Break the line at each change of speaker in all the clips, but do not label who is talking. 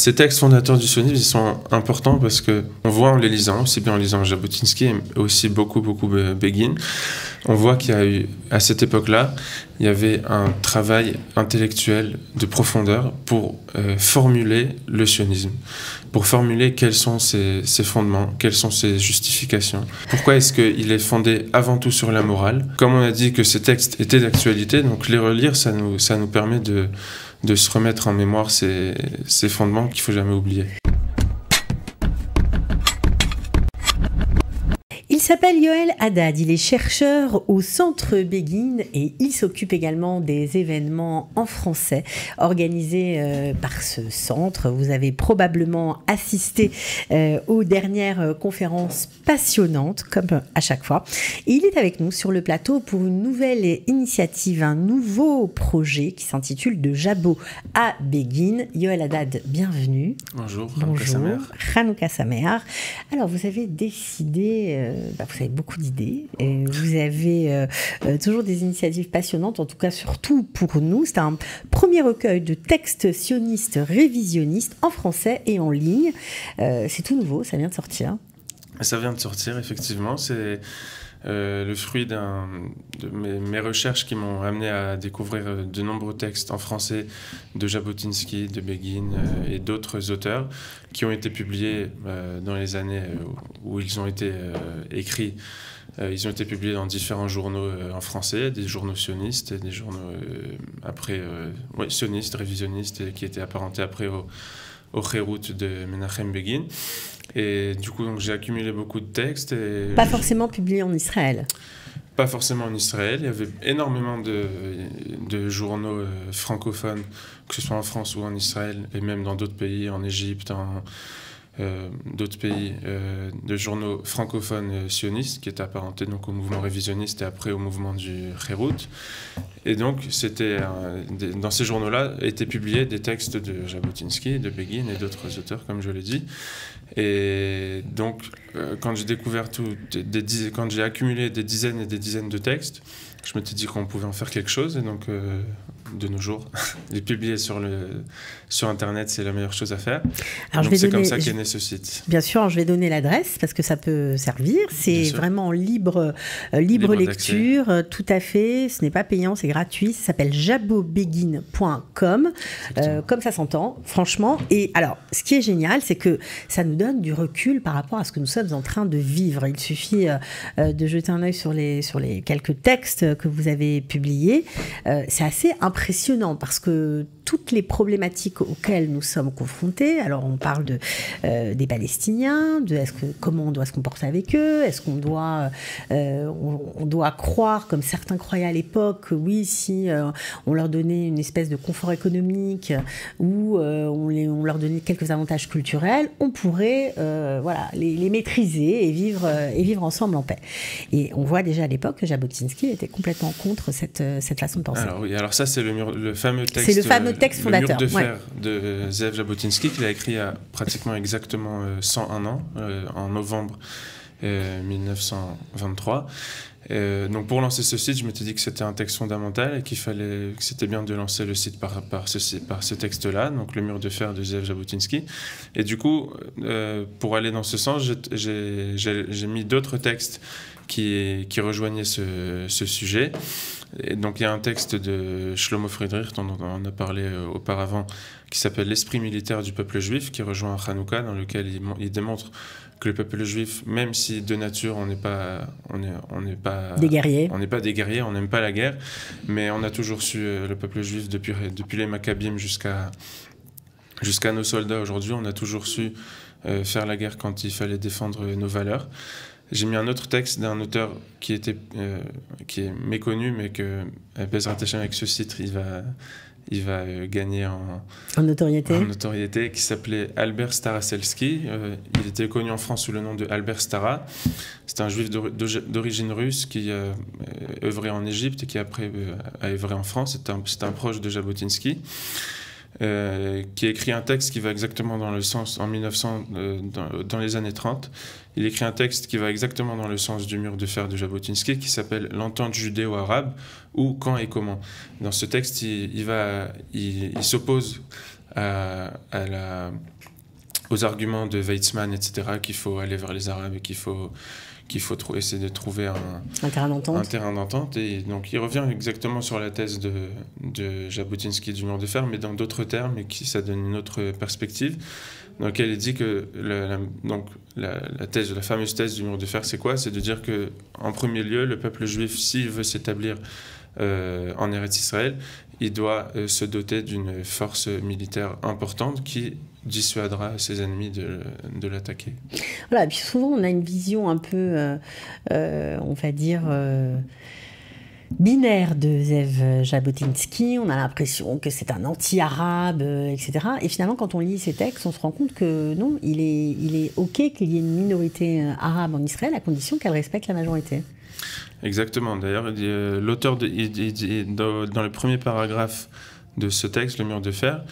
Ces textes fondateurs du sionisme, ils sont importants parce qu'on voit en les lisant, aussi bien en lisant Jabotinsky et aussi beaucoup Begin, on voit qu'il y a eu, à cette époque-là, il y avait un travail intellectuel de profondeur pour formuler le sionisme, pour formuler quels sont ses fondements, quelles sont ses justifications. Pourquoi est-ce qu'il est fondé avant tout sur la morale? Comme on a dit que ces textes étaient d'actualité, donc les relire, ça nous permet de se remettre en mémoire ces fondements qu'il ne faut jamais oublier.
Il s'appelle Yoel Haddad, il est chercheur au Centre Begin et il s'occupe également des événements en français organisés par ce centre. Vous avez probablement assisté aux dernières conférences passionnantes, comme à chaque fois. Et il est avec nous sur le plateau pour une nouvelle initiative, un nouveau projet qui s'intitule De Jabot à Begin. Yoel Haddad, bienvenue.
Bonjour,
Bonjour, Hanouka Sameach. Alors, vous avez décidé... vous avez beaucoup d'idées, et vous avez toujours des initiatives passionnantes, en tout cas surtout pour nous. C'est un premier recueil de textes sionistes révisionnistes en français et en ligne. C'est tout nouveau, ça vient de sortir.
Ça vient de sortir, effectivement. C'est le fruit de mes recherches qui m'ont amené à découvrir de nombreux textes en français de Jabotinsky, de Begin et d'autres auteurs qui ont été publiés dans les années où ils ont été écrits. Ils ont été publiés dans différents journaux en français, des journaux sionistes et des journaux sionistes, révisionnistes, et qui étaient apparentés après au Kherout de Menachem Begin. Et du coup, donc, j'ai accumulé beaucoup de textes.
Pas forcément publiés en Israël.
Pas forcément en Israël. Il y avait énormément de journaux francophones, que ce soit en France ou en Israël, et même dans d'autres pays, en Égypte, d'autres pays, de journaux francophones sionistes, qui étaient apparentés donc au mouvement révisionniste et après au mouvement du Kherout. Et donc, dans ces journaux-là étaient publiés des textes de Jabotinsky, de Begin et d'autres auteurs, comme je l'ai dit. Et donc, quand j'ai accumulé des dizaines et des dizaines de textes, je m'étais dit qu'on pouvait en faire quelque chose. Et donc, de nos jours, les publier sur Internet, c'est la meilleure chose à faire. Alors, donc, c'est comme ça qu'est né ce site.
Bien sûr, je vais donner l'adresse parce que ça peut servir. C'est vraiment libre lecture, tout à fait. Ce n'est pas payant, c'est gratuit. Ça s'appelle jabobegin.com. Comme ça s'entend, franchement. Et alors, ce qui est génial, c'est que ça nous donne du recul par rapport à ce que nous sommes en train de vivre. Il suffit de jeter un œil sur les quelques textes que vous avez publiés. C'est assez impressionnant parce que toutes les problématiques auxquelles nous sommes confrontés, alors on parle des Palestiniens, comment on doit se comporter avec eux, est-ce qu'on doit, on doit croire, comme certains croyaient à l'époque, que oui, si on leur donnait une espèce de confort économique ou on leur donnait quelques avantages culturels, on pourrait les maîtriser et vivre ensemble en paix. Et on voit déjà à l'époque que Jabotinsky était complètement contre cette façon de penser.
Alors ça c'est le fameux texte.
C'est le fameux texte fondateur.
Le mur de fer de Zev Jabotinsky qu'il a écrit il y a pratiquement exactement 101 ans, en novembre 1923. Donc pour lancer ce site, je m'étais dit que c'était un texte fondamental et que c'était bien de lancer le site par ce texte-là, donc le mur de fer de Zev Jabotinsky. Et du coup, pour aller dans ce sens, j'ai mis d'autres textes qui rejoignaient ce sujet. Et donc il y a un texte de Shlomo Friedrich dont on a parlé auparavant, qui s'appelle L'esprit militaire du peuple juif, qui rejoint Hanouka, dans lequel il démontre que le peuple juif, même si de nature on n'est pas
des guerriers,
on n'aime pas la guerre, mais on a toujours su, le peuple juif depuis les Maccabim jusqu'à nos soldats aujourd'hui, on a toujours su faire la guerre quand il fallait défendre nos valeurs. J'ai mis un autre texte d'un auteur qui est méconnu, mais que Bezrat Hashem, avec ce titre, il va gagner
en
notoriété, qui s'appelait Albert Staraselsky. Il était connu en France sous le nom de Albert Stara. C'est un juif d'origine russe qui œuvrait en Égypte et qui après a œuvré en France. C'est un proche de Jabotinsky. Qui a écrit un texte qui va exactement dans le sens, en 1900, dans les années 30, il écrit un texte qui va exactement dans le sens du mur de fer de Jabotinsky, qui s'appelle « L'entente judéo-arabe » ou « Quand et comment ». Dans ce texte, il s'oppose aux arguments de Weizmann, etc., qu'il faut aller vers les Arabes et qu'il faut essayer de trouver un terrain d'entente. Et donc il revient exactement sur la thèse de Jabotinsky du mur de fer, mais dans d'autres termes, et ça donne une autre perspective, dans laquelle il dit que la fameuse thèse du mur de fer, c'est quoi? C'est de dire que, en premier lieu, le peuple juif, s'il veut s'établir en Eretz Israël, il doit se doter d'une force militaire importante qui dissuadera ses ennemis de l'attaquer.
Voilà, et puis souvent on a une vision un peu, on va dire, binaire de Zev Jabotinsky. On a l'impression que c'est un anti-arabe, etc. Et finalement, quand on lit ses textes, on se rend compte que non, il est OK qu'il y ait une minorité arabe en Israël, à condition qu'elle respecte la majorité.
Exactement. D'ailleurs, l'auteur, dans le premier paragraphe de ce texte, Le mur de fer,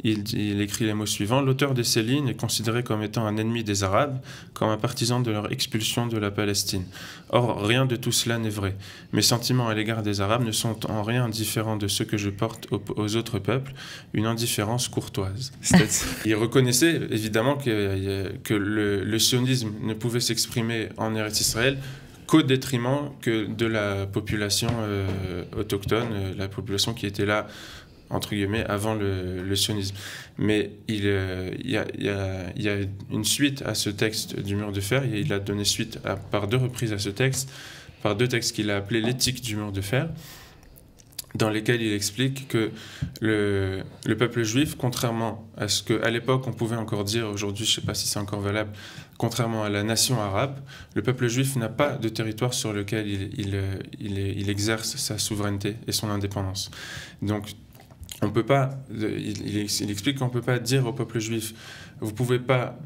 il écrit les mots suivants. L'auteur de ces lignes est considéré comme étant un ennemi des Arabes, comme un partisan de leur expulsion de la Palestine. Or, rien de tout cela n'est vrai. Mes sentiments à l'égard des Arabes ne sont en rien différents de ceux que je porte aux autres peuples, une indifférence courtoise. Il reconnaissait évidemment que le sionisme ne pouvait s'exprimer en Eretz Israël qu'au détriment de la population autochtone, la population qui était là, entre guillemets, avant le sionisme. Mais il y a une suite à ce texte du mur de fer, et il a donné suite par 2 reprises à ce texte, par 2 textes qu'il a appelés l'éthique du mur de fer, dans lesquels il explique que le peuple juif, contrairement à ce qu'à l'époque on pouvait encore dire, aujourd'hui je ne sais pas si c'est encore valable, contrairement à la nation arabe, le peuple juif n'a pas de territoire sur lequel il exerce sa souveraineté et son indépendance. Donc on peut pas, il explique qu'on ne peut pas dire au peuple juif, vous pouvez pas,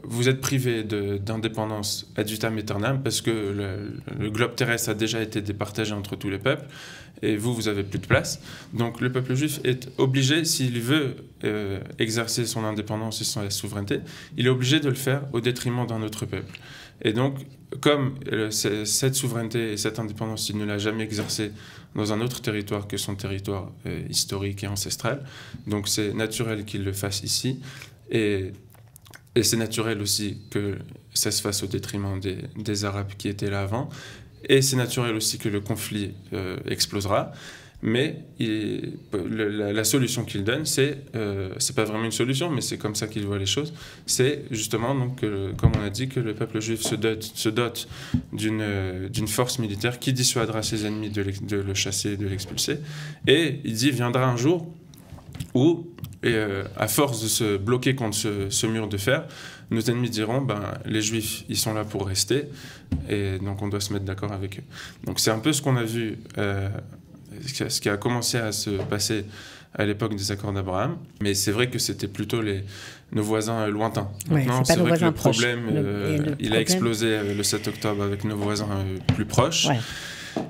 vous êtes privé d'indépendance ad vitam aeternam parce que le globe terrestre a déjà été départagé entre tous les peuples et vous avez plus de place. Donc le peuple juif est obligé, s'il veut exercer son indépendance et sa souveraineté, il est obligé de le faire au détriment d'un autre peuple. Et donc, comme cette souveraineté et cette indépendance, il ne l'a jamais exercée dans un autre territoire que son territoire historique et ancestral, donc c'est naturel qu'il le fasse ici. Et c'est naturel aussi que ça se fasse au détriment des Arabes qui étaient là avant. Et c'est naturel aussi que le conflit explosera. Mais la solution qu'il donne, c'est pas vraiment une solution, mais c'est comme ça qu'il voit les choses. C'est justement, donc, comme on a dit, que le peuple juif se dote d'une force militaire qui dissuadera ses ennemis de le chasser, de l'expulser. Et il dit, viendra un jour où, à force de se bloquer contre ce mur de fer, nos ennemis diront, les Juifs, ils sont là pour rester, et donc on doit se mettre d'accord avec eux. Donc c'est un peu ce qu'on a vu, ce qui a commencé à se passer à l'époque des accords d'Abraham, mais c'est vrai que c'était plutôt nos voisins lointains. Maintenant, c'est vrai que le problème, il a explosé le 7 octobre avec nos voisins plus proches. Ouais.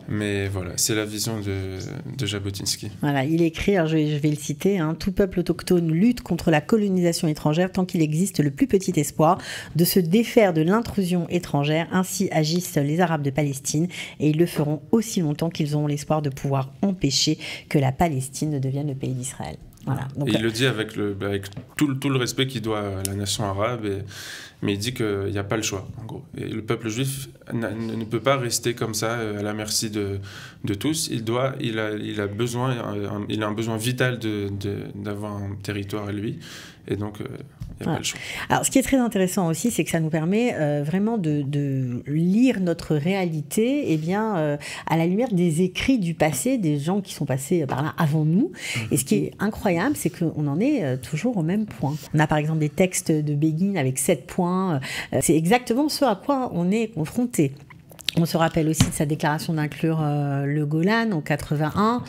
Mais voilà, c'est la vision de Jabotinsky.
Voilà, il écrit, alors je vais le citer, tout peuple autochtone lutte contre la colonisation étrangère tant qu'il existe le plus petit espoir de se défaire de l'intrusion étrangère. Ainsi agissent les Arabes de Palestine et ils le feront aussi longtemps qu'ils auront l'espoir de pouvoir empêcher que la Palestine ne devienne le pays d'Israël. Voilà. Donc,
il le dit avec tout le respect qu'il doit à la nation arabe, mais il dit qu'il n'y a pas le choix, en gros. Et le peuple juif ne peut pas rester comme ça, à la merci de tous. Il a un besoin vital d'avoir un territoire à lui, et donc il n'y a pas le choix.
Alors, ce qui est très intéressant aussi, c'est que ça nous permet vraiment de lire notre réalité à la lumière des écrits du passé, des gens qui sont passés par là avant nous. Et ce qui est incroyable, c'est qu'on en est toujours au même point. On a par exemple des textes de Begin avec 7 points. C'est exactement ce à quoi on est confronté. On se rappelle aussi de sa déclaration d'inclure le Golan en 81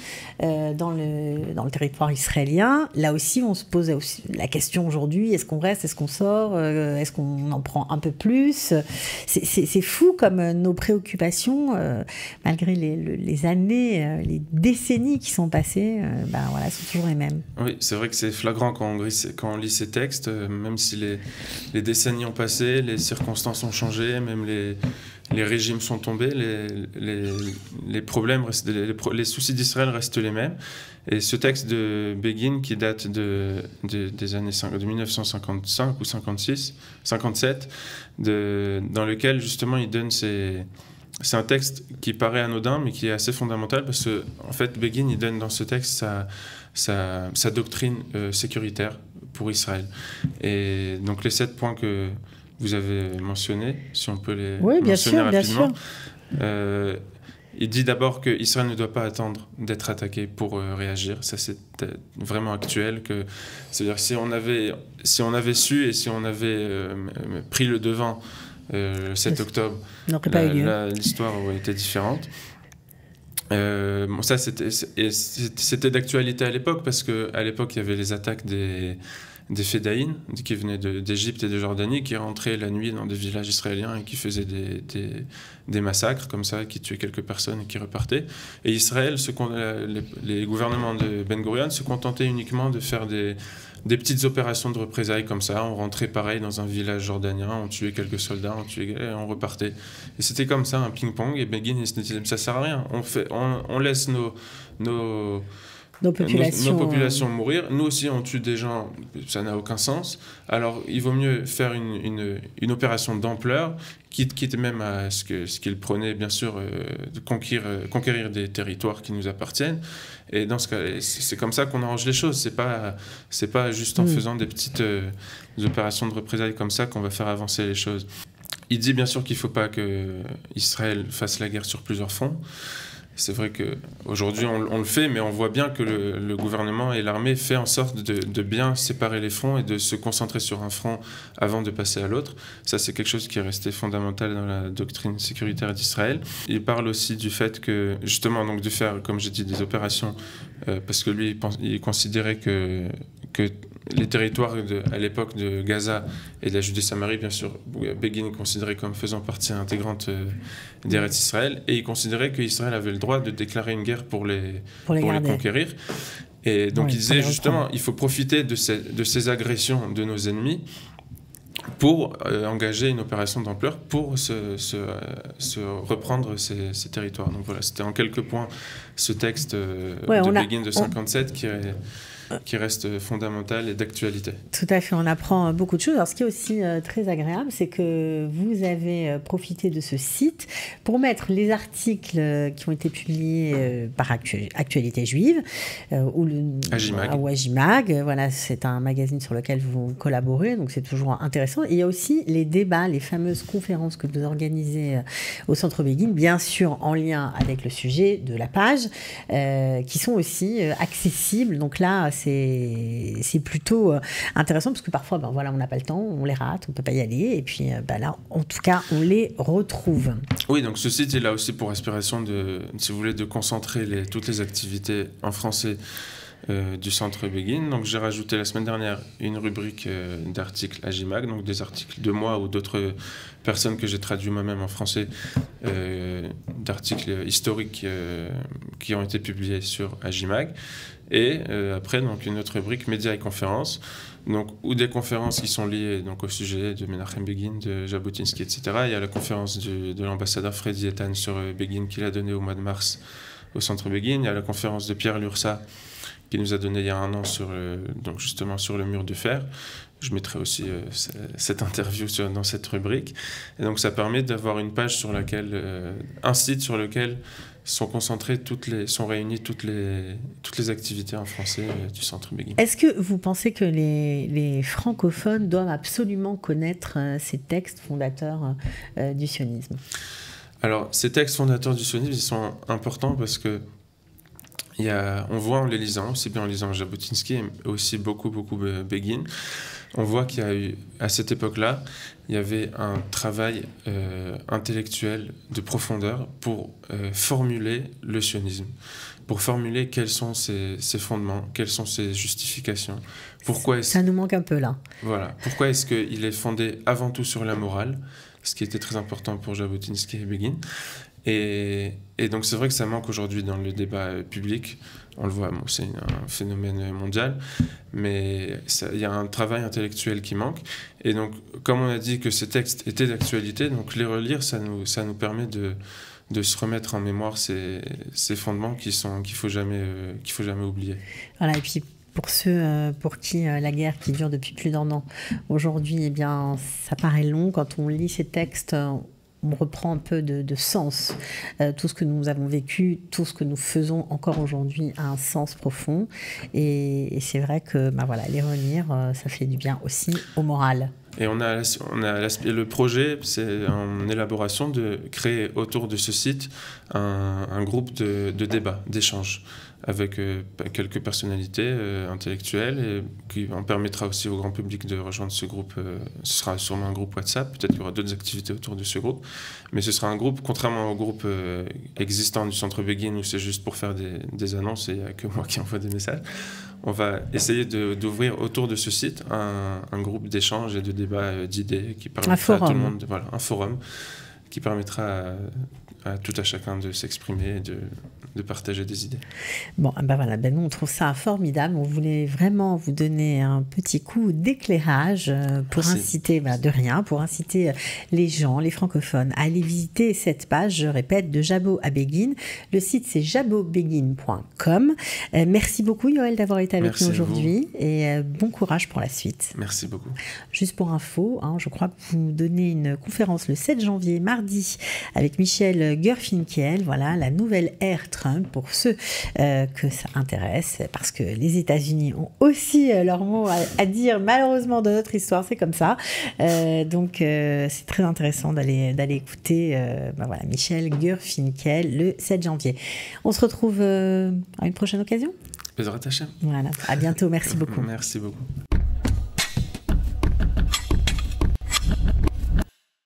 dans le territoire israélien. Là aussi, on se pose la question aujourd'hui, est-ce qu'on reste, est-ce qu'on sort, est-ce qu'on en prend un peu plus? C'est fou comme nos préoccupations, malgré les années, les décennies qui sont passées, sont toujours les mêmes.
Oui, c'est vrai que c'est flagrant quand on lit ces textes, même si les décennies ont passé, les circonstances ont changé, même les régimes sont tombés, les problèmes, les soucis d'Israël restent les mêmes. Et ce texte de Begin, qui date des années de 1955 ou 57, dans lequel justement il donne c'est un texte qui paraît anodin, mais qui est assez fondamental, parce que en fait, Begin, il donne dans ce texte sa doctrine sécuritaire pour Israël. Et donc les 7 points que vous avez mentionnés, si on peut les mentionner rapidement. Il dit d'abord qu'Israël ne doit pas attendre d'être attaqué pour réagir. Ça, c'est vraiment actuel. C'est-à-dire si on avait su et si on avait pris le devant le 7 octobre, l'histoire aurait été différente. Ça, c'était d'actualité à l'époque, parce qu'à l'époque, il y avait les attaques des Fédaïnes, qui venaient d'Égypte et de Jordanie, qui rentraient la nuit dans des villages israéliens et qui faisaient des massacres comme ça, qui tuaient quelques personnes et qui repartaient. Et Israël, les gouvernements de Ben Gurion se contentaient uniquement de faire des petites opérations de représailles comme ça. On rentrait pareil dans un village jordanien, on tuait quelques soldats, et on repartait. Et c'était comme ça, un ping-pong. Et Begin, il se disait, ça sert à rien. On laisse nos populations mourir. Nous aussi, on tue des gens, ça n'a aucun sens. Alors, il vaut mieux faire une opération d'ampleur, quitte même à ce qu'il prenait, bien sûr, de conquérir des territoires qui nous appartiennent. Et dans ce cas, c'est comme ça qu'on arrange les choses. C'est pas juste en faisant des petites des opérations de représailles comme ça qu'on va faire avancer les choses. Il dit bien sûr qu'il ne faut pas qu'Israël fasse la guerre sur plusieurs fronts. C'est vrai qu'aujourd'hui, on le fait, mais on voit bien que le gouvernement et l'armée font en sorte de bien séparer les fronts et de se concentrer sur un front avant de passer à l'autre. Ça, c'est quelque chose qui est resté fondamental dans la doctrine sécuritaire d'Israël. Il parle aussi du fait que, justement, donc de faire, comme j'ai dit, des opérations, parce que lui, il considérait que les territoires à l'époque de Gaza et de la Judée-Samarie, bien sûr, Begin considérait comme faisant partie intégrante d'Eretz Israël, et il considérait qu'Israël avait le droit de déclarer une guerre pour les conquérir. Et donc il disait justement, il faut profiter de ces agressions de nos ennemis pour engager une opération d'ampleur pour se reprendre ces territoires. Donc voilà, c'était en quelques points ce texte de Begin de 57 qui reste fondamental et d'actualité.
Tout à fait, on apprend beaucoup de choses. Alors, ce qui est aussi très agréable, c'est que vous avez profité de ce site pour mettre les articles qui ont été publiés par Actualité Juive ou Agimag. Voilà, c'est un magazine sur lequel vous collaborez, donc c'est toujours intéressant. Et il y a aussi les débats, les fameuses conférences que vous organisez au Centre Begin, bien sûr en lien avec le sujet de la page, qui sont aussi accessibles. Donc là, c'est plutôt intéressant, parce que parfois, on n'a pas le temps, on les rate, on ne peut pas y aller, et puis là, en tout cas, on les retrouve.
Oui, donc ce site est là aussi pour aspiration si vous voulez, de concentrer toutes les activités en français du Centre Begin. Donc j'ai rajouté la semaine dernière une rubrique d'articles Agimag, donc des articles de moi ou d'autres personnes que j'ai traduits moi-même en français, d'articles historiques qui ont été publiés sur Agimag. Et après, donc, une autre rubrique médias et conférences, ou des conférences qui sont liées donc, au sujet de Menachem Begin, de Jabotinsky, etc. Il y a la conférence de l'ambassadeur Freddy Etan sur Begin qu'il a donnée au mois de mars au Centre Begin. Il y a la conférence de Pierre Lursa qui nous a donné il y a un an donc justement sur le mur de fer. Je mettrai aussi cette interview dans cette rubrique. Et donc ça permet d'avoir une page sur laquelle, un site sur lequel sont concentrées sont réunies toutes les activités en français du Centre Begin.
Est-ce que vous pensez que les francophones doivent absolument connaître ces textes fondateurs du sionisme ?
Alors, ces textes fondateurs du sionisme, ils sont importants parce que on voit en les lisant, aussi bien en lisant Jabotinsky, mais aussi beaucoup Begin, on voit qu'il y a eu, à cette époque-là, il y avait un travail intellectuel de profondeur pour formuler le sionisme, pour formuler quels sont ses fondements, quelles sont ses justifications. Ça
nous manque un peu là.
Voilà. Pourquoi est-ce qu'il est fondé avant tout sur la morale, ce qui était très important pour Jabotinsky et Begin. Et donc c'est vrai que ça manque aujourd'hui dans le débat public. On le voit, c'est un phénomène mondial, mais il y a un travail intellectuel qui manque. Et donc, comme on a dit que ces textes étaient d'actualité, donc les relire, ça nous permet de se remettre en mémoire ces fondements qu'il faut jamais oublier.
Voilà, et puis pour ceux pour qui la guerre qui dure depuis plus d'1 an, aujourd'hui, eh bien, ça paraît long. Quand on lit ces textes, on reprend un peu de sens. Tout ce que nous avons vécu, tout ce que nous faisons encore aujourd'hui a un sens profond. Et c'est vrai que les relire, ça fait du bien aussi au moral.
Et le projet, c'est en élaboration de créer autour de ce site un groupe de débat, d'échange avec quelques personnalités intellectuelles et qui en permettra aussi au grand public de rejoindre ce groupe. Ce sera sûrement un groupe WhatsApp, peut-être qu'il y aura d'autres activités autour de ce groupe, mais ce sera un groupe, contrairement au groupe existant du Centre Begin où c'est juste pour faire des annonces et il n'y a que moi qui envoie des messages. On va essayer d'ouvrir autour de ce site un groupe d'échange et de débat d'idées qui permettra à tout le monde, un forum qui permettra à tout à chacun de s'exprimer et de partager des idées.
Bon, nous on trouve ça formidable. On voulait vraiment vous donner un petit coup d'éclairage pour inciter, pour inciter les gens, les francophones, à aller visiter cette page, je répète, de Jabot à Béguine. Le site c'est jabotbeguine.com. Merci beaucoup Yoël d'avoir été avec nous aujourd'hui et bon courage pour la suite.
Merci beaucoup.
Juste pour info, je crois que vous donnez une conférence le 7 janvier, mardi, avec Michel Gurfinkiel, voilà, la nouvelle ère Trump, pour ceux que ça intéresse, parce que les États-Unis ont aussi leur mot à dire, malheureusement, dans notre histoire, c'est comme ça. Donc, c'est très intéressant d'aller écouter Michel Gurfinkiel le 7 janvier. On se retrouve à une prochaine occasion.
Bezrat Hashem.
Voilà, à bientôt, merci beaucoup.
Merci beaucoup.